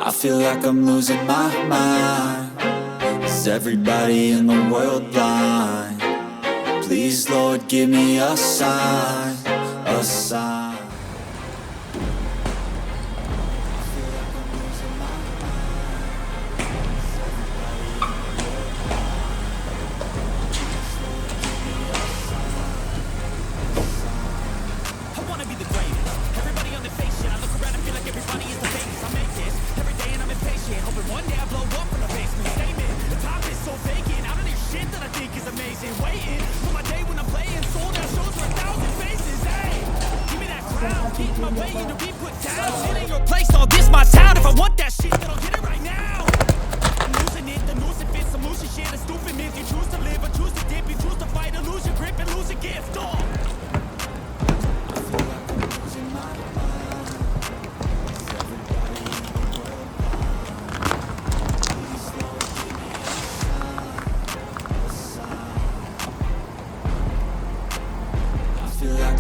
I feel like I'm losing my mind. Is everybody in the world blind? Please, Lord, give me a sign, a sign.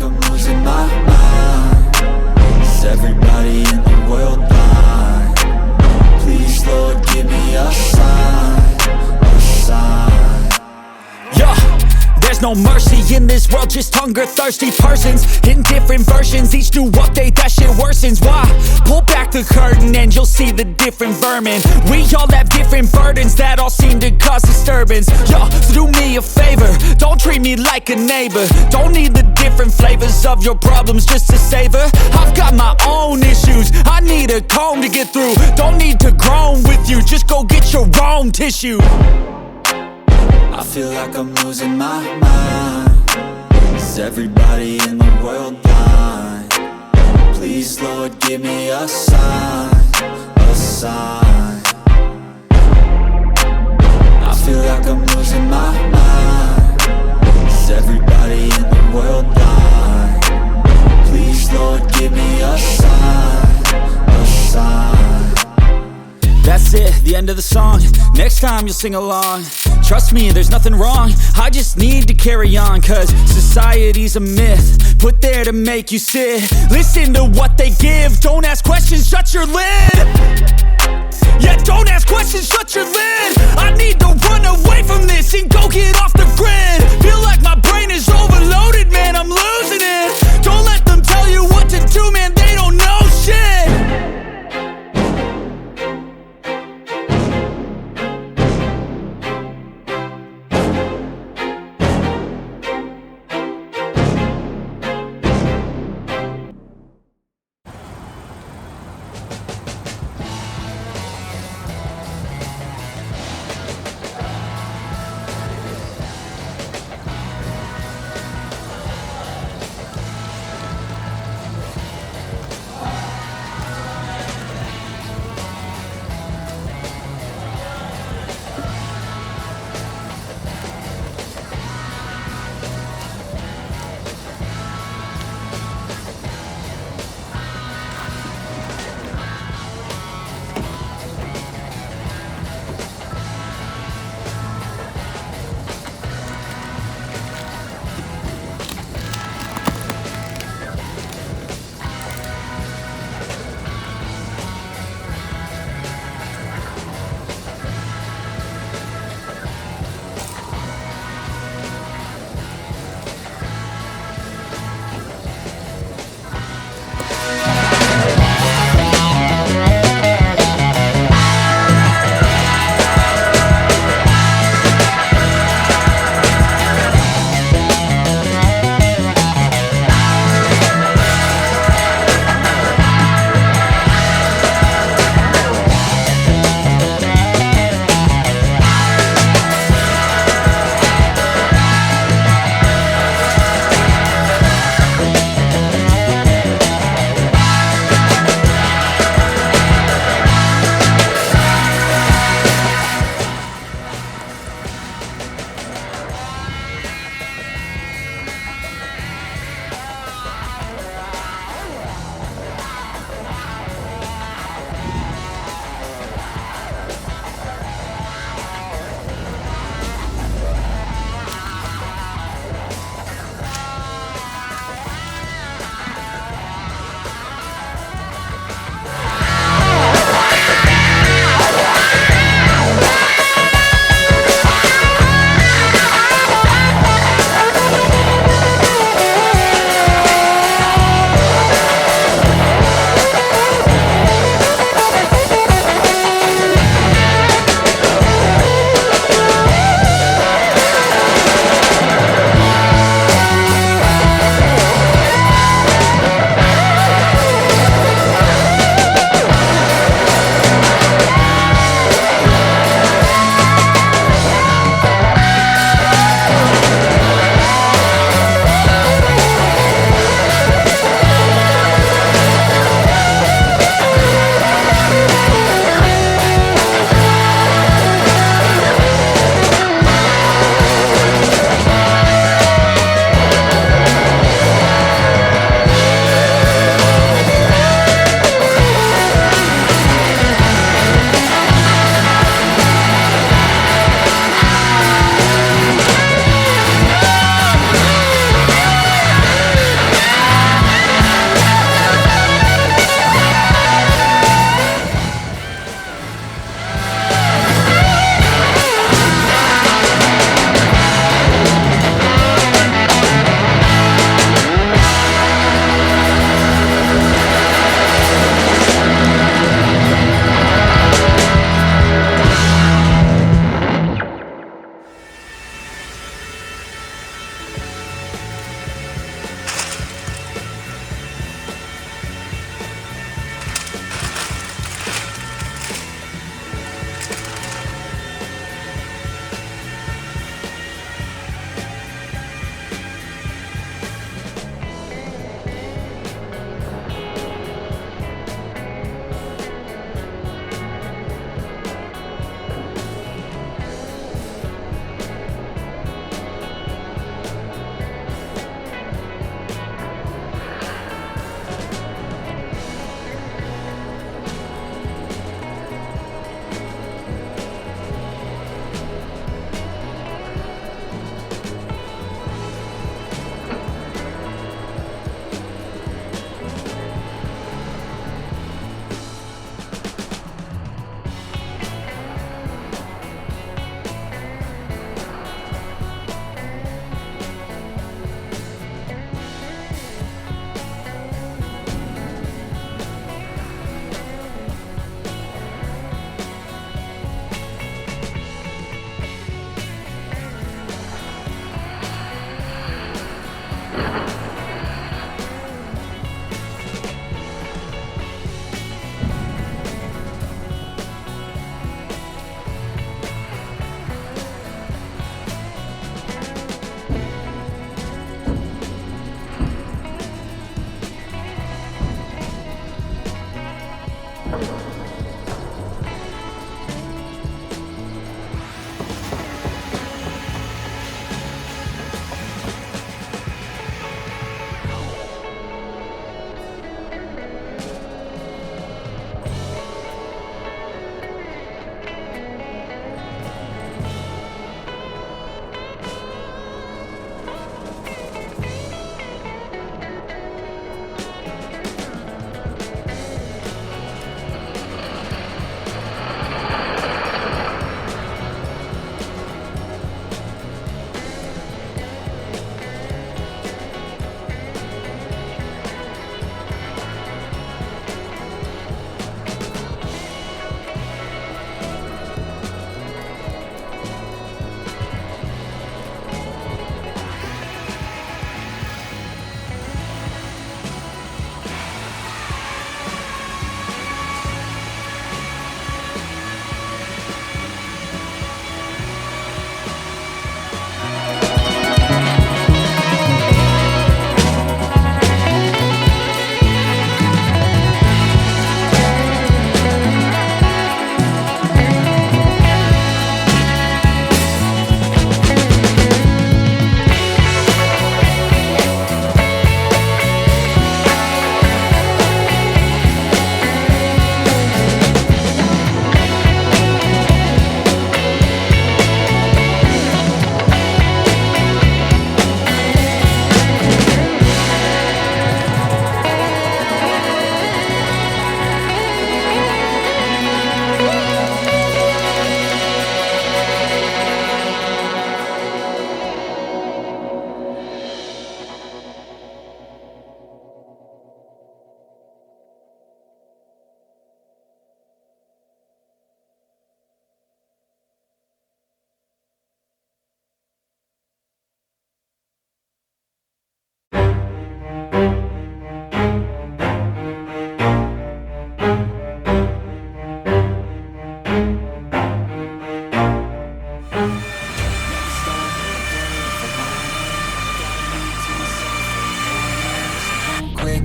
I'm losing my mind. Is everybody in the world blind? Please, Lord, give me a sign, a sign. Yeah, there's no mercy in this world, just hunger-thirsty persons in different versions. Each new update, that shit worsens. Why? Pull back the curtain and you'll see the different vermin. We all have different burdens that all seem to cause disturbance. Yo, so do me a favor, don't treat me like a neighbor. Don't need the different flavors of your problems just to savor. I've got my own issues, I need a comb to get through. Don't need to groan with you, just go get your own tissue. I feel like I'm losing my mind. Is everybody in the world blind? Please, Lord, give me a sign, a sign. I feel like I'm losing my mind. Is everybody in the world blind? Please, Lord, give me a sign, a sign. That's it, the end of the song. Next time you'll sing along. Trust me, there's nothing wrong, I just need to carry on. Cause society's a myth, put there to make you sit. Listen to what they give, don't ask questions, shut your lid. Yeah, don't ask questions, shut your lid. I need to run away from this and go get off the grid. Feel like my brain is overloaded, man, I'm losing it. Don't let them tell you what to do, man, they don't know shit.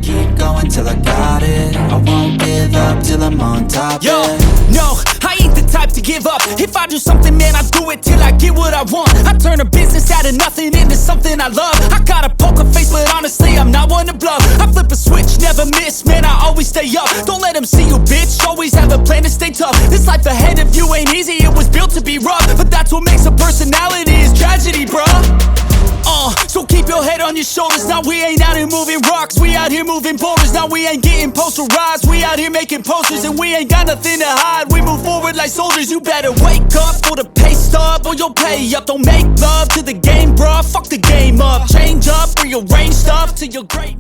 Keep going till I got it. I won't give up till I'm on top. Yo, no, I ain't the type to give up. If I do something, man, I do it till I get what I want. I turn a business out of nothing into something I love. I got a poker face, but honestly, I'm not one to bluff. I flip a switch, never miss, man, I always stay up. Don't let them see you, bitch, always have a plan to stay tough. This life ahead of you ain't easy, it was built to be rough. But that's what makes a personality, is tragedy, bruh. So keep your head on your shoulders. Now we ain't out here moving rocks, we out here moving boulders. Now we ain't getting posterized, we out here making posters. And we ain't got nothing to hide, we move forward like soldiers. You better wake up for the pay stub, or you'll pay up. Don't make love to the game, bruh, fuck the game up. Change up, rearrange stuff till you're great.